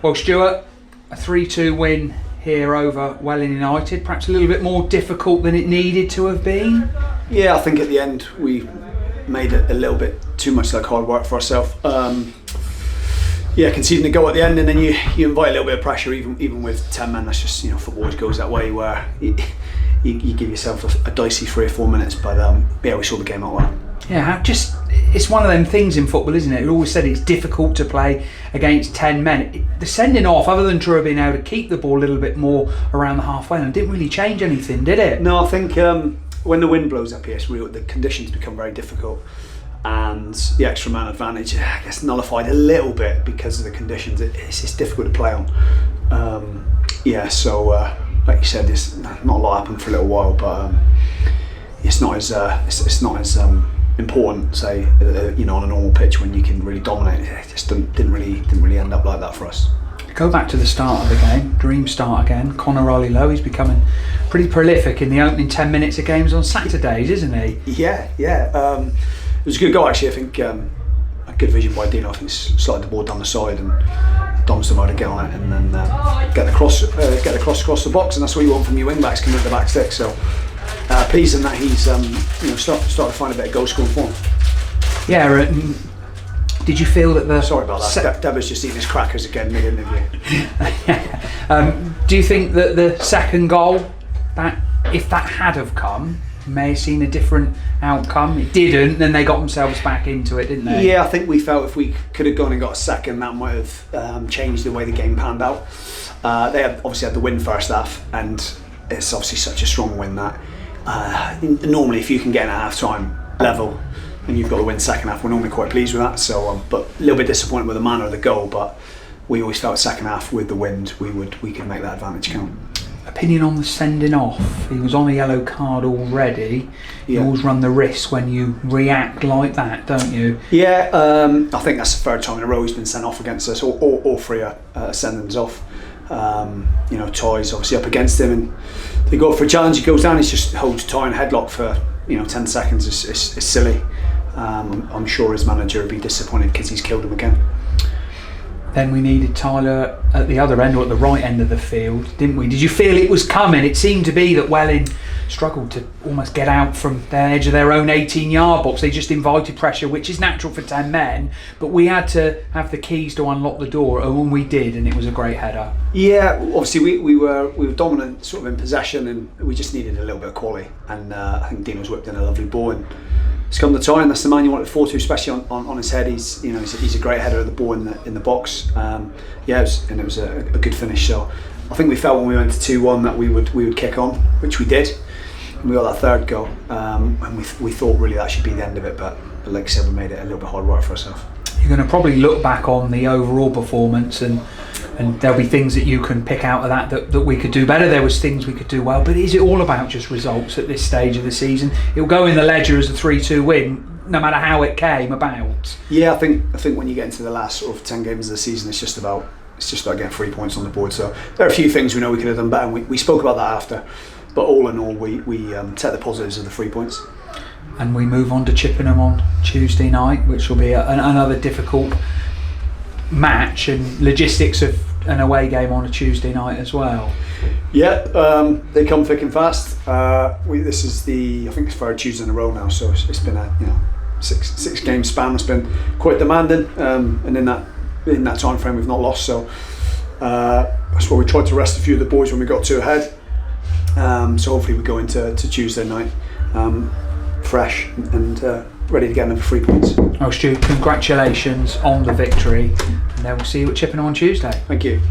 Well, Stewart, a 3-2 win here over Welling United, perhaps a little bit more difficult than it needed to have been. Yeah, I think at the end we made it a little bit too much like hard work for ourselves. Conceding a goal at the end, and then you invite a little bit of pressure, even with 10 men. That's just, football always goes that way, where you give yourself a dicey 3 or 4 minutes. But we saw the game out well. Yeah, it's one of them things in football, isn't it? We always said it's difficult to play against 10 men. The sending off, other than True being able to keep the ball a little bit more around the halfway line, didn't really change anything, did it? No, I think when the wind blows up here, the conditions become very difficult, and the extra man advantage, I guess, nullified a little bit because of the conditions. It's difficult to play on. Like you said, there's not a lot happened for a little while, but it's not as important, say, on a normal pitch when you can really dominate. It just didn't really end up like that for us. Go back to the start of the game, dream start again. Conor Riley-Lowe, he's becoming pretty prolific in the opening 10 minutes of games on Saturdays, isn't he? Yeah. It was a good goal, actually. I think a good vision by Dino. I think slide the ball down the side and Dom's the to get on it, and then get the cross across the box, and that's what you want from your wing backs coming at the back stick. So pleasing that he's started to find a bit of goal scoring form. Yeah. Did you feel that the... Sorry about that. Deborah's just eating his crackers again mid-interview. Do you think that the second goal, that if that had have come, may have seen a different outcome? It didn't, then they got themselves back into it, didn't they? Yeah, I think we felt if we could have gone and got a second, that might have changed the way the game panned out. They obviously had the win first half, and it's obviously such a strong win that normally if you can get in at half-time level and you've got to win second half, we're normally quite pleased with that. So, but a little bit disappointed with the manner of the goal. But we always felt second half with the wind, we could make that advantage count. Opinion on the sending off? He was on a yellow card already. You always run the risk when you react like that, don't you? Yeah, I think that's the third time in a row he's been sent off against us. All three are sendings off. Ty's obviously up against him, and they go for a challenge. He goes down. He just holds Ty in a headlock for 10 seconds. It's silly. I'm sure his manager would be disappointed because he's killed him again. Then we needed Tyler at the other end, or at the right end of the field, didn't we? Did you feel it was coming? It seemed to be that Welling struggled to almost get out from the edge of their own 18-yard box. They just invited pressure, which is natural for 10 men, but we had to have the keys to unlock the door, and we did, and it was a great header. Yeah, obviously we were dominant sort of in possession, and we just needed a little bit of quality, and I think Dino's whipped in a lovely ball, and it's come the time. That's the man you want to fall to, especially on his head. He's a great header of the ball in the box. It was a good finish. So I think we felt when we went to 2-1 that we would kick on, which we did. And we got that third goal, and we thought really that should be the end of it. But like I said, we made it a little bit hard work for ourselves. You're going to probably look back on the overall performance, and there'll be things that you can pick out of that we could do better. There was things we could do well, but is it all about just results at this stage of the season? It'll go in the ledger as a 3-2 win, no matter how it came about. Yeah, I think when you get into the last sort of 10 games of the season, it's just about getting 3 points on the board. So there are a few things we know we could have done better, and we spoke about that after. But all in all, we take the positives of the 3 points. And we move on to Chippenham on Tuesday night, which will be another difficult match, and logistics of an away game on a Tuesday night as well. Yeah, they come thick and fast. This is I think it's third Tuesday in a row now, so it's been a six game span. It's been quite demanding, and in that time frame we've not lost. So that's why we tried to rest a few of the boys when we got 2 ahead. So hopefully we go into Tuesday night fresh and ready to get another 3 points. Oh, Stu, congratulations on the victory, and then we'll see you at Chippenham on Tuesday. Thank you.